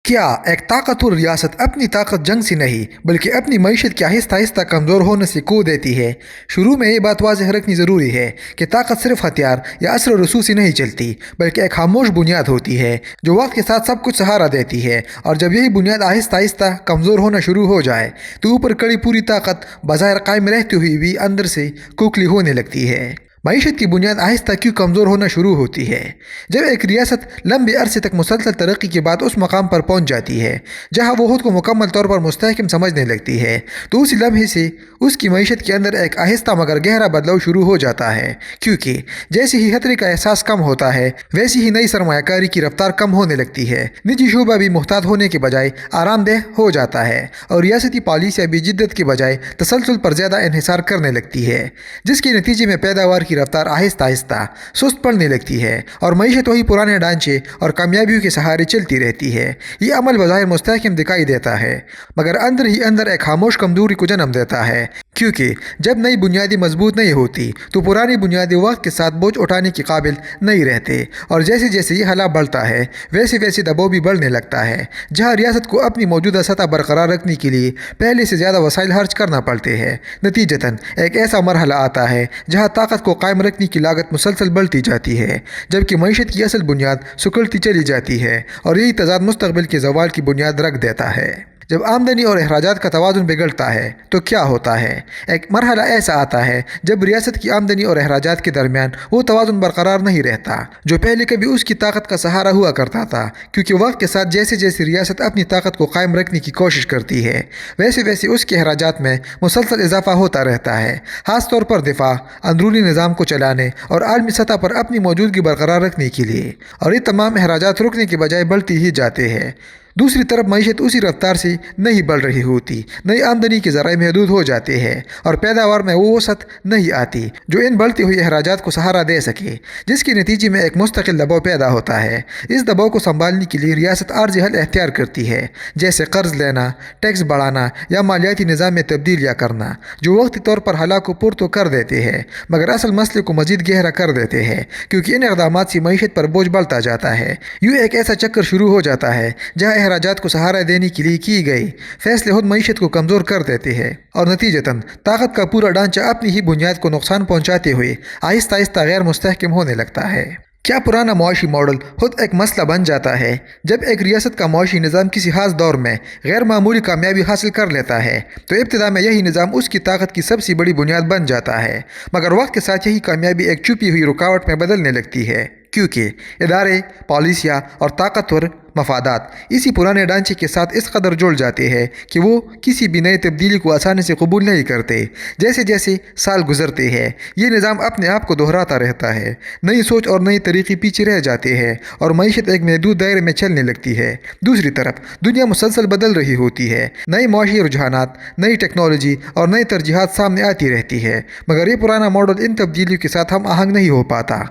کیا ایک طاقتور ریاست اپنی طاقت جنگ سے نہیں بلکہ اپنی معیشت کے آہستہ آہستہ کمزور ہونے سے کھو دیتی ہے؟ شروع میں یہ بات واضح رکھنی ضروری ہے کہ طاقت صرف ہتھیار یا اثر و رسوخ سے نہیں چلتی، بلکہ ایک خاموش بنیاد ہوتی ہے جو وقت کے ساتھ سب کچھ سہارا دیتی ہے، اور جب یہی بنیاد آہستہ آہستہ کمزور ہونا شروع ہو جائے تو اوپر کڑی پوری طاقت بظاہر قائم رہتے ہوئی بھی اندر سے کھوکھلی ہونے لگتی ہے۔ معیشت کی بنیاد آہستہ کیوں کمزور ہونا شروع ہوتی ہے؟ جب ایک ریاست لمبے عرصے تک مسلسل ترقی کے بعد اس مقام پر پہنچ جاتی ہے جہاں وہ خود کو مکمل طور پر مستحکم سمجھنے لگتی ہے تو اسی لمحے سے اس کی معیشت کے اندر ایک آہستہ مگر گہرا بدلاؤ شروع ہو جاتا ہے، کیونکہ جیسے ہی خطرے کا احساس کم ہوتا ہے ویسی ہی نئی سرمایہ کاری کی رفتار کم ہونے لگتی ہے، نجی شعبہ بھی محتاط ہونے کے بجائے آرام دہ ہو جاتا ہے، اور ریاستی پالیسیاں بھی جدت کے بجائے تسلسل پر زیادہ انحصار کرنے لگتی ہے، جس کے نتیجے میں پیداوار کی رفتار آہستہ آہستہ سست پڑنے لگتی ہے اور معیشت وہی پرانے ڈھانچے اور کامیابیوں کے سہارے چلتی رہتی ہے۔ یہ عمل بظاہر مستحکم دکھائی دیتا ہے مگر اندر ہی اندر ایک خاموش کمزوری کو جنم دیتا ہے، کیونکہ جب نئی بنیادیں مضبوط نہیں ہوتی تو پرانی بنیادیں وقت کے ساتھ بوجھ اٹھانے کے قابل نہیں رہتے، اور جیسے جیسے یہ حالہ بڑھتا ہے ویسے ویسے دباؤ بھی بڑھنے لگتا ہے، جہاں ریاست کو اپنی موجودہ سطح برقرار رکھنے کے لیے پہلے سے زیادہ وسائل خرچ کرنا پڑتے ہیں۔ نتیجتاً ایک ایسا مرحلہ آتا ہے جہاں طاقت کو قائم رکھنے کی لاگت مسلسل بڑھتی جاتی ہے جبکہ معیشت کی اصل بنیاد سکڑتی چلی جاتی ہے، اور یہی تضاد مستقبل کے زوال کی بنیاد رکھ دیتا ہے۔ جب آمدنی اور اخراجات کا توازن بگڑتا ہے تو کیا ہوتا ہے؟ ایک مرحلہ ایسا آتا ہے جب ریاست کی آمدنی اور اخراجات کے درمیان وہ توازن برقرار نہیں رہتا جو پہلے کبھی اس کی طاقت کا سہارا ہوا کرتا تھا، کیونکہ وقت کے ساتھ جیسے جیسے ریاست اپنی طاقت کو قائم رکھنے کی کوشش کرتی ہے ویسے ویسے اس کے اخراجات میں مسلسل اضافہ ہوتا رہتا ہے، خاص طور پر دفاع، اندرونی نظام کو چلانے اور عالمی سطح پر اپنی موجودگی برقرار رکھنے کے لیے، اور یہ تمام اخراجات رکنے کے بجائے بڑھتی ہی جاتے ہیں۔ دوسری طرف معیشت اسی رفتار سے نہیں بڑھ رہی ہوتی، نئی آمدنی کے ذرائع محدود ہو جاتے ہیں اور پیداوار میں وہ وسعت نہیں آتی جو ان بڑھتی ہوئی اخراجات کو سہارا دے سکے، جس کے نتیجے میں ایک مستقل دباؤ پیدا ہوتا ہے۔ اس دباؤ کو سنبھالنے کے لیے ریاست عارضی حل اختیار کرتی ہے، جیسے قرض لینا، ٹیکس بڑھانا یا مالیاتی نظام میں تبدیلیاں کرنا، جو وقتی طور پر حالات کو پر تو کر دیتے ہیں مگر اصل مسئلے کو مزید گہرا کر دیتے ہیں، کیونکہ ان اقدامات سے معیشت پر بوجھ بڑھتا جاتا ہے۔ یوں ایک ایسا چکر شروع ہو جاتا ہے جہاں اخراجات کو سہارا دینے کے لیے کی گئی فیصلے خود معیشت کو کمزور کر دیتے ہیں، اور نتیجتاً طاقت کا پورا ڈھانچہ اپنی ہی بنیاد کو نقصان پہنچاتے ہوئے آہستہ آہستہ غیر مستحکم ہونے لگتا ہے۔ کیا پرانا معاشی ماڈل خود ایک مسئلہ بن جاتا ہے؟ جب ایک ریاست کا معاشی نظام کسی خاص دور میں غیر معمولی کامیابی حاصل کر لیتا ہے تو ابتدا میں یہی نظام اس کی طاقت کی سب سے بڑی بنیاد بن جاتا ہے، مگر وقت کے ساتھ یہی کامیابی ایک چھپی ہوئی رکاوٹ میں بدلنے لگتی ہے، کیونکہ ادارے، پالیسیاں اور طاقتور مفادات اسی پرانے ڈھانچے کے ساتھ اس قدر جڑ جاتے ہیں کہ وہ کسی بھی نئی تبدیلی کو آسانی سے قبول نہیں کرتے۔ جیسے جیسے سال گزرتے ہیں یہ نظام اپنے آپ کو دہراتا رہتا ہے، نئی سوچ اور نئی طریقے پیچھے رہ جاتے ہیں اور معیشت ایک محدود دائرے میں چلنے لگتی ہے۔ دوسری طرف دنیا مسلسل بدل رہی ہوتی ہے، نئی معاشی رجحانات، نئی ٹیکنالوجی اور نئی ترجیحات سامنے آتی رہتی ہے، مگر یہ پرانا ماڈل ان تبدیلیوں کے ساتھ ہم آہنگ نہیں ہو پاتا،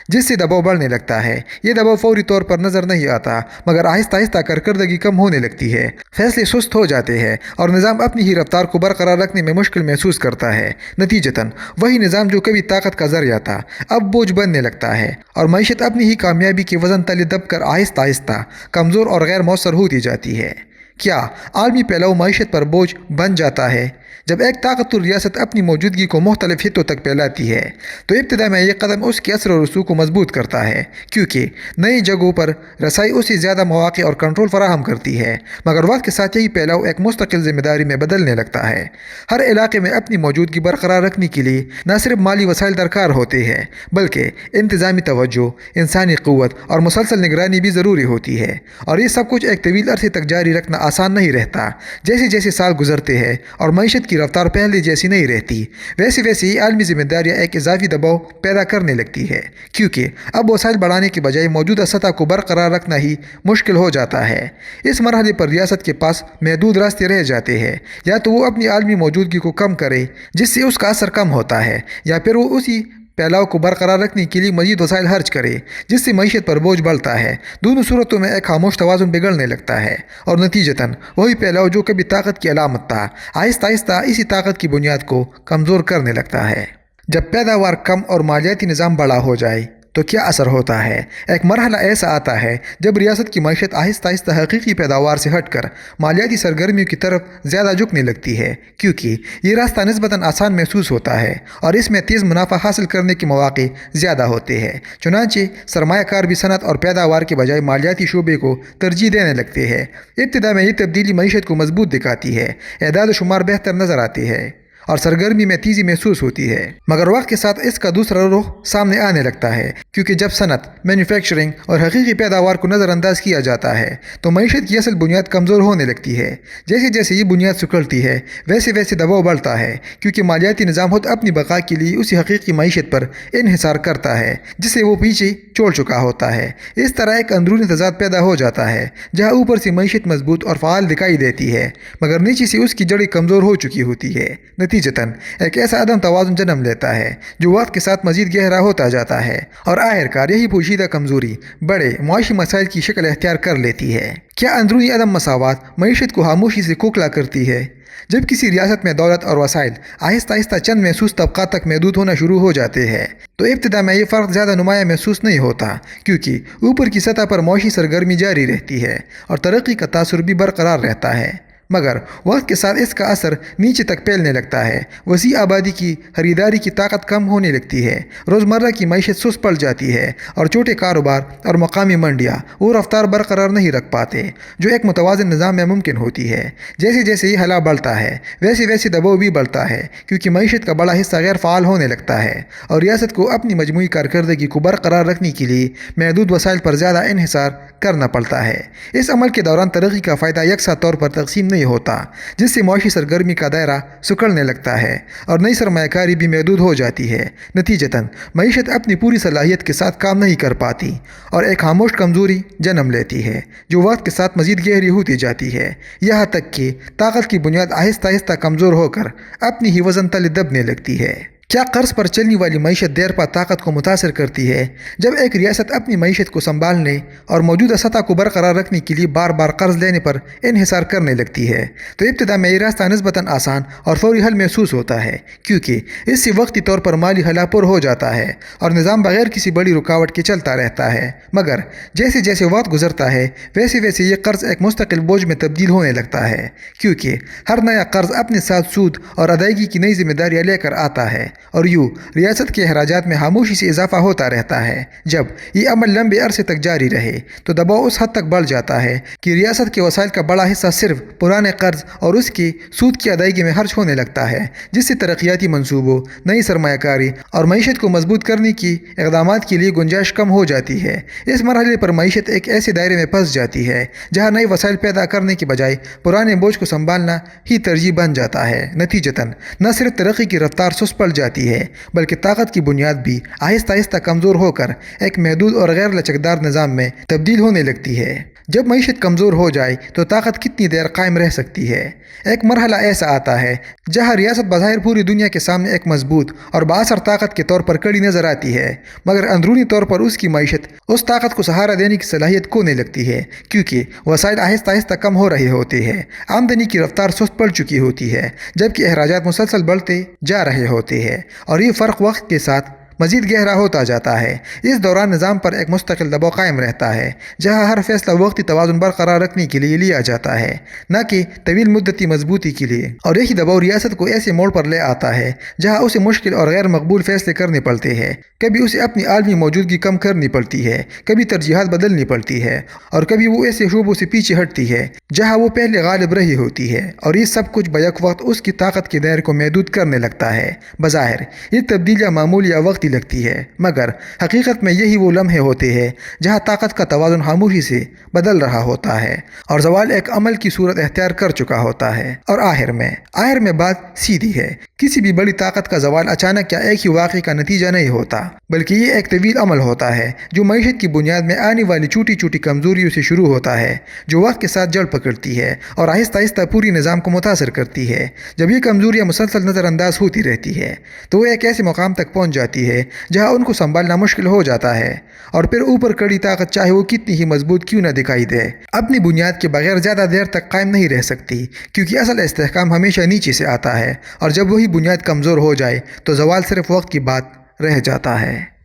جس سے دباؤ بڑھنے لگتا ہے۔ یہ دباؤ فوری طور پر نظر نہیں آتا مگر آہستہ آہستہ کارکردگی کم ہونے لگتی ہے، فیصلے سست ہو جاتے ہیں اور نظام اپنی ہی رفتار کو برقرار رکھنے میں مشکل محسوس کرتا ہے۔ نتیجتاً وہی نظام جو کبھی طاقت کا ذریعہ تھا اب بوجھ بننے لگتا ہے اور معیشت اپنی ہی کامیابی کے وزن تلے دب کر آہستہ آہستہ کمزور اور غیر مؤثر ہوتی جاتی ہے۔ کیا عالمی پھیلاؤ معیشت پر بوجھ بن جاتا ہے؟ جب ایک طاقتور ریاست اپنی موجودگی کو مختلف خطوں تک پھیلاتی ہے تو ابتدا میں یہ قدم اس کے اثر و رسوخ کو مضبوط کرتا ہے، کیونکہ نئی جگہوں پر رسائی اسے زیادہ مواقع اور کنٹرول فراہم کرتی ہے، مگر وقت کے ساتھ یہی پھیلاؤ ایک مستقل ذمہ داری میں بدلنے لگتا ہے۔ ہر علاقے میں اپنی موجودگی برقرار رکھنے کے لیے نہ صرف مالی وسائل درکار ہوتے ہیں بلکہ انتظامی توجہ، انسانی قوت اور مسلسل نگرانی بھی ضروری ہوتی ہے، اور یہ سب کچھ ایک طویل عرصے تک جاری رکھنا آسان نہیں رہتا۔ جیسے جیسے سال گزرتے ہیں اور معیشت کی رفتار پہلے جیسی نہیں رہتی ویسے ویسے ہی عالمی ذمہ داریاں ایک اضافی دباؤ پیدا کرنے لگتی ہے، کیونکہ اب وسائل بڑھانے کے بجائے موجودہ سطح کو برقرار رکھنا ہی مشکل ہو جاتا ہے۔ اس مرحلے پر ریاست کے پاس محدود راستے رہ جاتے ہیں، یا تو وہ اپنی عالمی موجودگی کو کم کرے جس سے اس کا اثر کم ہوتا ہے، یا پھر وہ اسی پھیلاؤ کو برقرار رکھنے کے لیے مزید وسائل خرچ کرے جس سے معیشت پر بوجھ بڑھتا ہے۔ دونوں صورتوں میں ایک خاموش توازن بگڑنے لگتا ہے اور نتیجتاً وہی پھیلاؤ جو کبھی طاقت کی علامت تھا آہستہ آہستہ اسی طاقت کی بنیاد کو کمزور کرنے لگتا ہے۔ جب پیداوار کم اور مالیاتی نظام بڑا ہو جائے تو کیا اثر ہوتا ہے؟ ایک مرحلہ ایسا آتا ہے جب ریاست کی معیشت آہستہ آہستہ حقیقی پیداوار سے ہٹ کر مالیاتی سرگرمیوں کی طرف زیادہ جھکنے لگتی ہے، کیونکہ یہ راستہ نسبتاً آسان محسوس ہوتا ہے اور اس میں تیز منافع حاصل کرنے کے مواقع زیادہ ہوتے ہیں۔ چنانچہ سرمایہ کار بھی صنعت اور پیداوار کے بجائے مالیاتی شعبے کو ترجیح دینے لگتے ہیں۔ ابتدا میں یہ تبدیلی معیشت کو مضبوط دکھاتی ہے، اعداد و شمار بہتر نظر آتے ہیں اور سرگرمی میں تیزی محسوس ہوتی ہے، مگر وقت کے ساتھ اس کا دوسرا رخ سامنے آنے لگتا ہے، کیونکہ جب صنعت، مینوفیکچرنگ اور حقیقی پیداوار کو نظر انداز کیا جاتا ہے تو معیشت کی اصل بنیاد کمزور ہونے لگتی ہے۔ جیسے جیسے یہ بنیاد سکڑتی ہے ویسے ویسے دباؤ بڑھتا ہے، کیونکہ مالیاتی نظام خود اپنی بقا کے لیے اسی حقیقی معیشت پر انحصار کرتا ہے جسے وہ پیچھے چھوڑ چکا ہوتا ہے۔ اس طرح ایک اندرونی تضاد پیدا ہو جاتا ہے جہاں اوپر سے معیشت مضبوط اور فعال دکھائی دیتی ہے مگر نیچے سے اس کی جڑیں کمزور ہو چکی ہوتی ہے۔ نتیجتاً ایک ایسا عدم توازن جنم لیتا ہے جو وقت کے ساتھ مزید گہرا ہوتا جاتا ہے اور آخرکار یہی پوشیدہ کمزوری بڑے معاشی مسائل کی شکل اختیار کر لیتی ہے۔ کیا اندرونی عدم مساوات معیشت کو خاموشی سے کھوکھلا کرتی ہے؟ جب کسی ریاست میں دولت اور وسائل آہستہ آہستہ چند محسوس طبقات تک محدود ہونا شروع ہو جاتے ہیں تو ابتدا میں یہ فرق زیادہ نمایاں محسوس نہیں ہوتا، کیونکہ اوپر کی سطح پر معاشی سرگرمی جاری رہتی ہے اور ترقی کا تاثر بھی برقرار رہتا ہے، مگر وقت کے ساتھ اس کا اثر نیچے تک پھیلنے لگتا ہے۔ وسیع آبادی کی خریداری کی طاقت کم ہونے لگتی ہے، روزمرہ کی معیشت سست پڑ جاتی ہے اور چھوٹے کاروبار اور مقامی منڈیاں وہ رفتار برقرار نہیں رکھ پاتے جو ایک متوازن نظام میں ممکن ہوتی ہے۔ جیسے جیسے یہ حالہ بڑھتا ہے ویسے ویسے دباؤ بھی بڑھتا ہے، کیونکہ معیشت کا بڑا حصہ غیر فعال ہونے لگتا ہے اور ریاست کو اپنی مجموعی کارکردگی کو برقرار رکھنے کے لیے محدود وسائل پر زیادہ انحصار کرنا پڑتا ہے۔ اس عمل کے دوران ترقی کا فائدہ یکساں طور پر تقسیم نہیں ہوتا، جس سے معاشی سرگرمی کا دائرہ سکڑنے لگتا ہے اور نئی سرمایہ کاری بھی محدود ہو جاتی ہے۔ نتیجتاً معیشت اپنی پوری صلاحیت کے ساتھ کام نہیں کر پاتی اور ایک خاموش کمزوری جنم لیتی ہے جو وقت کے ساتھ مزید گہری ہوتی جاتی ہے، یہاں تک کہ طاقت کی بنیاد آہستہ آہستہ کمزور ہو کر اپنی ہی وزن تلے دبنے لگتی ہے۔ کیا قرض پر چلنے والی معیشت دیر پا طاقت کو متاثر کرتی ہے؟ جب ایک ریاست اپنی معیشت کو سنبھالنے اور موجودہ سطح کو برقرار رکھنے کے لیے بار بار قرض لینے پر انحصار کرنے لگتی ہے تو ابتدا میں یہ راستہ نسبتاً آسان اور فوری حل محسوس ہوتا ہے، کیونکہ اس سے وقتی طور پر مالی خلا پر ہو جاتا ہے اور نظام بغیر کسی بڑی رکاوٹ کے چلتا رہتا ہے، مگر جیسے جیسے وقت گزرتا ہے ویسے ویسے یہ قرض ایک مستقل بوجھ میں تبدیل ہونے لگتا ہے، کیونکہ ہر نیا قرض اپنے ساتھ سود اور ادائیگی کی نئی ذمہ داریاں لے کر آتا ہے اور یوں ریاست کے اخراجات میں خاموشی سے اضافہ ہوتا رہتا ہے۔ جب یہ عمل لمبے عرصے تک جاری رہے تو دباؤ اس حد تک بڑھ جاتا ہے کہ ریاست کے وسائل کا بڑا حصہ صرف پرانے قرض اور اس کی سود کی ادائیگی میں خرچ ہونے لگتا ہے، جس سے ترقیاتی منصوبوں، نئی سرمایہ کاری اور معیشت کو مضبوط کرنے کی اقدامات کے لیے گنجائش کم ہو جاتی ہے۔ اس مرحلے پر معیشت ایک ایسے دائرے میں پھنس جاتی ہے جہاں نئے وسائل پیدا کرنے کے بجائے پرانے بوجھ کو سنبھالنا ہی ترجیح بن جاتا ہے۔ نتیجتاً نہ صرف ترقی کی رفتار سست پڑ جاتی ہے بلکہ طاقت کی بنیاد بھی آہستہ آہستہ کمزور ہو کر ایک محدود اور غیر لچکدار نظام میں تبدیل ہونے لگتی ہے۔ جب معیشت کمزور ہو جائے تو طاقت کتنی دیر قائم رہ سکتی ہے؟ ایک مرحلہ ایسا آتا ہے جہاں ریاست بظاہر پوری دنیا کے سامنے ایک مضبوط اور بااثر طاقت کے طور پر کڑی نظر آتی ہے، مگر اندرونی طور پر اس کی معیشت اس طاقت کو سہارا دینے کی صلاحیت کھونے لگتی ہے، کیونکہ وسائل آہستہ آہستہ کم ہو رہے ہوتے ہیں، آمدنی کی رفتار سست پڑ چکی ہوتی ہے جبکہ اخراجات مسلسل بڑھتے جا رہے ہوتے ہیں اور یہ فرق وقت کے ساتھ مزید گہرا ہوتا جاتا ہے۔ اس دوران نظام پر ایک مستقل دباؤ قائم رہتا ہے جہاں ہر فیصلہ وقتی توازن برقرار رکھنے کے لیے لیا جاتا ہے، نہ کہ طویل مدتی مضبوطی کے لیے، اور یہی دباؤ ریاست کو ایسے موڑ پر لے آتا ہے جہاں اسے مشکل اور غیر مقبول فیصلے کرنے پڑتے ہیں۔ کبھی اسے اپنی عالمی موجودگی کم کرنی پڑتی ہے، کبھی ترجیحات بدلنی پڑتی ہے اور کبھی وہ ایسے شعبوں سے پیچھے ہٹتی ہے جہاں وہ پہلے غالب رہی ہوتی ہے، اور یہ سب کچھ بیک وقت اس کی طاقت کے دائرے کو محدود کرنے لگتا ہے۔ بظاہر یہ تبدیلیاں معمولی یا وقتی لگتی ہے، مگر حقیقت میں یہی وہ لمحے ہوتے ہیں جہاں طاقت کا توازن خاموشی سے بدل رہا ہوتا ہے اور زوال ایک عمل کی صورت اختیار کر چکا ہوتا ہے۔ اور آخر میں بات سیدھی ہے، کسی بھی بڑی طاقت کا زوال اچانک یا ایک ہی واقعے کا نتیجہ نہیں ہوتا، بلکہ یہ ایک طویل عمل ہوتا ہے جو معیشت کی بنیاد میں آنے والی چھوٹی چھوٹی کمزوریوں سے شروع ہوتا ہے، جو وقت کے ساتھ جڑ پکڑتی ہے اور آہستہ آہستہ پوری نظام کو متاثر کرتی ہے۔ جب یہ کمزوریاں مسلسل نظر انداز ہوتی رہتی ہے تو وہ ایک ایسے مقام تک پہنچ جاتی ہے جہاں ان کو سنبھالنا مشکل ہو جاتا ہے، اور پھر اوپر کڑی طاقت چاہے وہ کتنی ہی مضبوط کیوں نہ دکھائی دے، اپنی بنیاد کے بغیر زیادہ دیر تک قائم نہیں رہ سکتی، کیونکہ اصل استحکام ہمیشہ نیچے سے آتا ہے، اور جب وہی بنیاد کمزور ہو جائے تو زوال صرف وقت کی بات رہ جاتا ہے۔